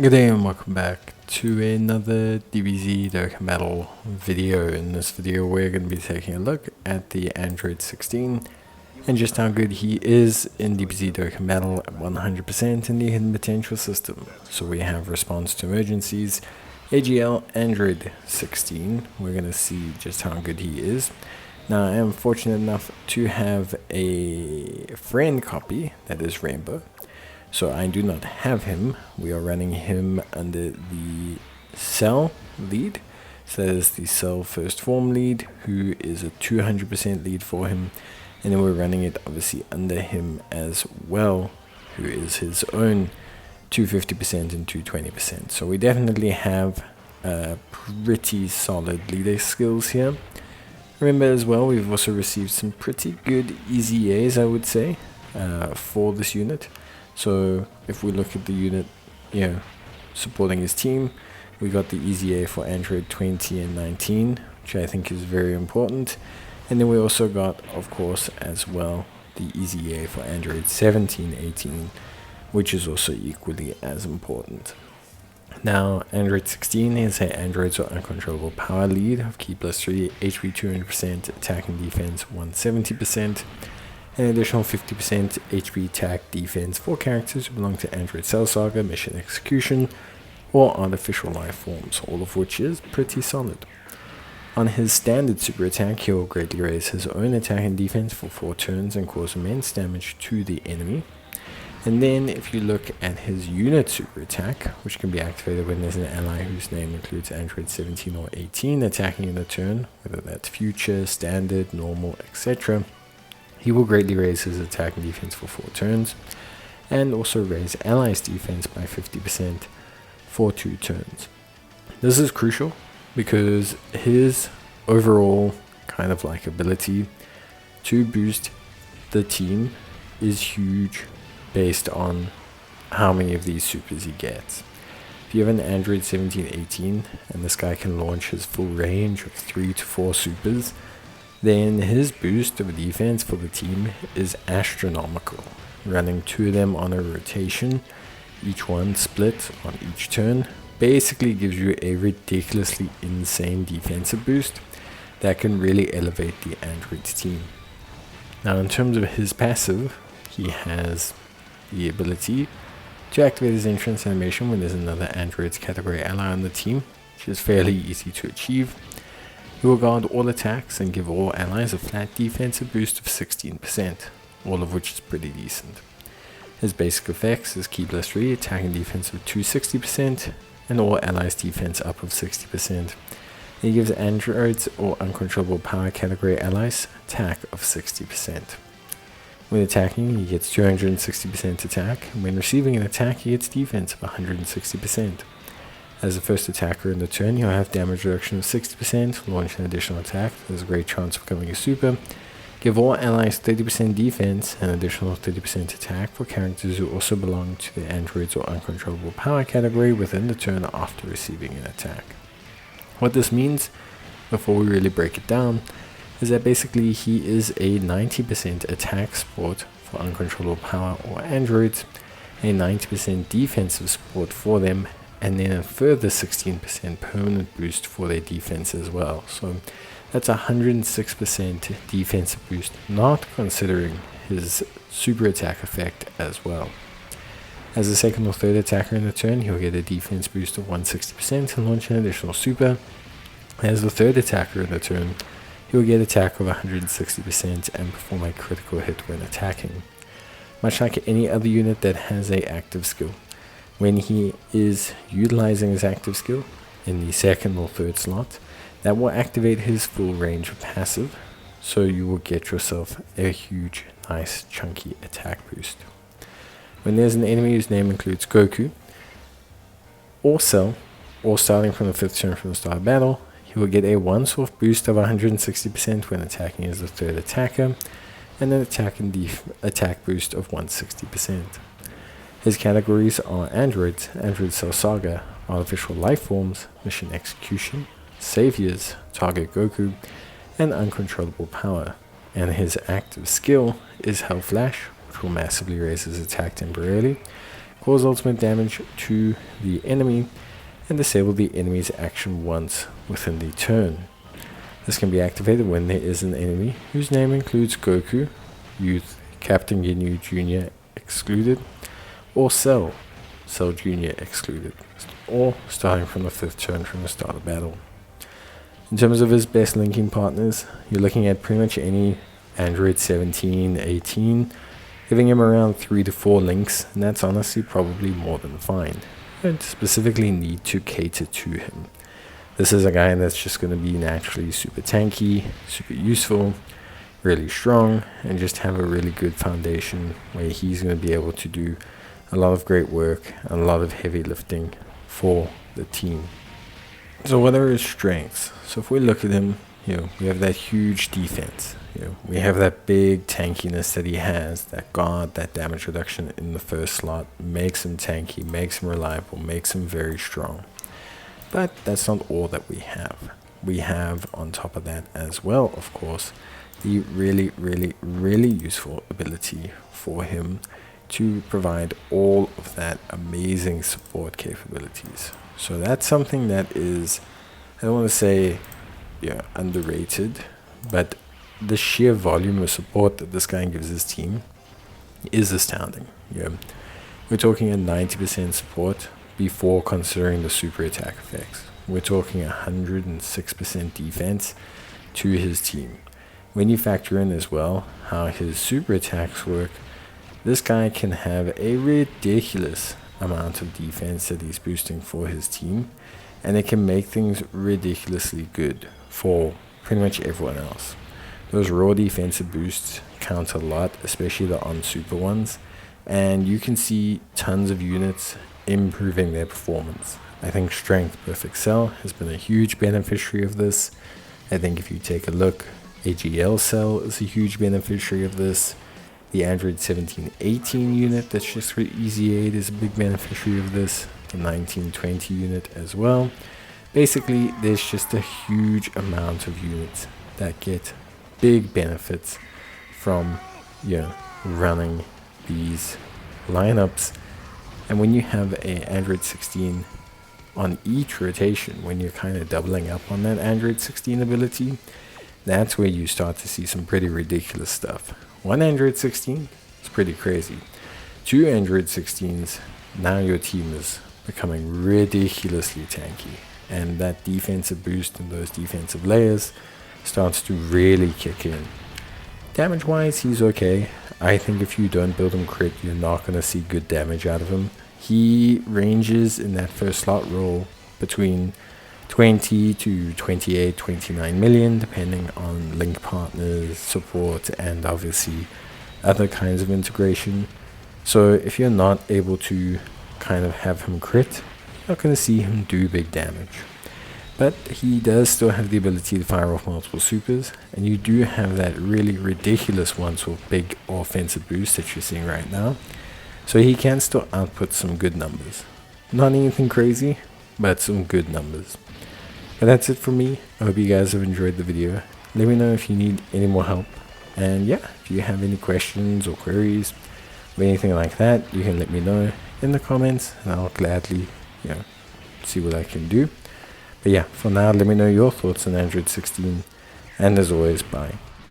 Good day and welcome back to another DBZ Dokkan Battle video. In this video we're going to be taking a look at the Android 16 and just how good he is in DBZ Dokkan Battle at 100% in the hidden potential system. So we have response to emergencies, AGL Android 16. We're going to see just how good he is. Now I am fortunate enough to have a friend copy that is Rainbow. So I do not have him. We are running him under the Cell lead. So that is the Cell first form lead, who is a 200% lead for him. And then we're running it obviously under him as well, who is his own 250% and 220%. So we definitely have pretty solid leader skills here. Remember as well, we've also received some pretty good EZAs, I would say, for this unit. So if we look at the unit, supporting his team, we got the EZA for Android 20 and 19, which I think is very important. And then we also got, of course, as well, the EZA for Android 17, 18, which is also equally as important. Now, Android 16 is a Android's or uncontrollable power lead of Key plus 3, HP 200%, attack and defense 170%. An additional 50% HP attack defense for characters who belong to Android Cell Saga, Mission Execution, or Artificial Life Forms, all of which is pretty solid. On his standard super attack, he will greatly raise his own attack and defense for 4 turns and cause immense damage to the enemy. And then if you look at his unit super attack, which can be activated when there's an ally whose name includes Android 17 or 18 attacking in a turn, whether that's future, standard, normal, etc., he will greatly raise his attack and defense for 4 turns, and also raise allies' defense by 50% for 2 turns. This is crucial because his overall kind of like ability to boost the team is huge based on how many of these supers he gets. If you have an Android 17-18 and this guy can launch his full range of 3 to 4 supers, then his boost of defense for the team is astronomical. Running 2 of them on a rotation, each one split on each turn, basically gives you a ridiculously insane defensive boost that can really elevate the Android team. Now in terms of his passive, he has the ability to activate his entrance animation when there's another Android's category ally on the team, which is fairly easy to achieve. He will guard all attacks and give all allies a flat defensive boost of 16%, all of which is pretty decent. His basic effects is Key plus 3, attack and defense of 260%, and all allies defense up of 60%. He gives androids or uncontrollable power category allies attack of 60%. When attacking, he gets 260% attack, and when receiving an attack, he gets defense of 160%. As the first attacker in the turn, he'll have damage reduction of 60%, launch an additional attack, there's a great chance of becoming a super, give all allies 30% defense and additional 30% attack for characters who also belong to the androids or uncontrollable power category within the turn after receiving an attack. What this means, before we really break it down, is that basically he is a 90% attack support for uncontrollable power or androids, a 90% defensive support for them, and then a further 16% permanent boost for their defense as well. So that's 106% defensive boost, not considering his super attack effect as well. As a second or third attacker in the turn, he'll get a defense boost of 160% and launch an additional super. As the third attacker in the turn, he'll get attack of 160% and perform a critical hit when attacking. Much like any other unit that has a active skill, when he is utilizing his active skill in the second or third slot, that will activate his full range of passive, so you will get yourself a huge, nice, chunky attack boost. When there's an enemy whose name includes Goku, or Cell, or starting from the 5th turn from the start of battle, he will get a once-off boost of 160% when attacking as the third attacker, and an attack and attack boost of 160%. His categories are Androids, Android Cell Saga, Artificial Life Forms, Mission Execution, Saviors, Target Goku, and Uncontrollable Power. And his active skill is Hell Flash, which will massively raise his attack temporarily, cause ultimate damage to the enemy, and disable the enemy's action once within the turn. This can be activated when there is an enemy whose name includes Goku, Youth, Captain Ginyu Jr. excluded, or Cell Jr. excluded, or starting from the 5th turn from the start of battle. In terms of his best linking partners, you're looking at pretty much any Android 17, 18, giving him around 3 to 4 links, and that's honestly probably more than fine. You don't specifically need to cater to him. This is a guy that's just going to be naturally super tanky, super useful, really strong, and just have a really good foundation where he's going to be able to do a lot of great work and a lot of heavy lifting for the team. So what are his strengths? So if we look at him, we have that huge defense. We have that big tankiness that he has, that guard, that damage reduction in the first slot makes him tanky, makes him reliable, makes him very strong. But that's not all that we have. We have on top of that as well, of course, the really, really, really useful ability for him to provide all of that amazing support capabilities. So that's something that is, I don't want to say underrated, but the sheer volume of support that this guy gives his team is astounding. We're talking a 90% support before considering the super attack effects. We're talking 106% defense to his team. When you factor in as well how his super attacks work, this guy can have a ridiculous amount of defense that he's boosting for his team, and it can make things ridiculously good for pretty much everyone else. Those raw defensive boosts count a lot, especially the on super ones, and you can see tons of units improving their performance. I think Strength Perfect Cell has been a huge beneficiary of this. I think if you take a look, AGL Cell is a huge beneficiary of this. The Android 17-18 unit that's just for Easy 8 is a big beneficiary of this. The 19-20 unit as well. Basically, there's just a huge amount of units that get big benefits from running these lineups. And when you have a Android 16 on each rotation, when you're kind of doubling up on that Android 16 ability, that's where you start to see some pretty ridiculous stuff. One Android 16 is pretty crazy. 2 Android 16s, now your team is becoming ridiculously tanky, and that defensive boost and those defensive layers starts to really kick in. Damage wise, he's okay. I think if you don't build him crit, you're not going to see good damage out of him. He ranges in that first slot role between 20 to 28, 29 million, depending on link partners, support, and obviously other kinds of integration. So if you're not able to kind of have him crit, you're not going to see him do big damage. But he does still have the ability to fire off multiple supers, and you do have that really ridiculous one sort of big offensive boost that you're seeing right now. So he can still output some good numbers. Not anything crazy, but some good numbers. But that's it for me. I hope you guys have enjoyed the video. Let me know if you need any more help. And if you have any questions or queries or anything like that, you can let me know in the comments, and I'll gladly, see what I can do. But for now, let me know your thoughts on Android 16. And as always, bye.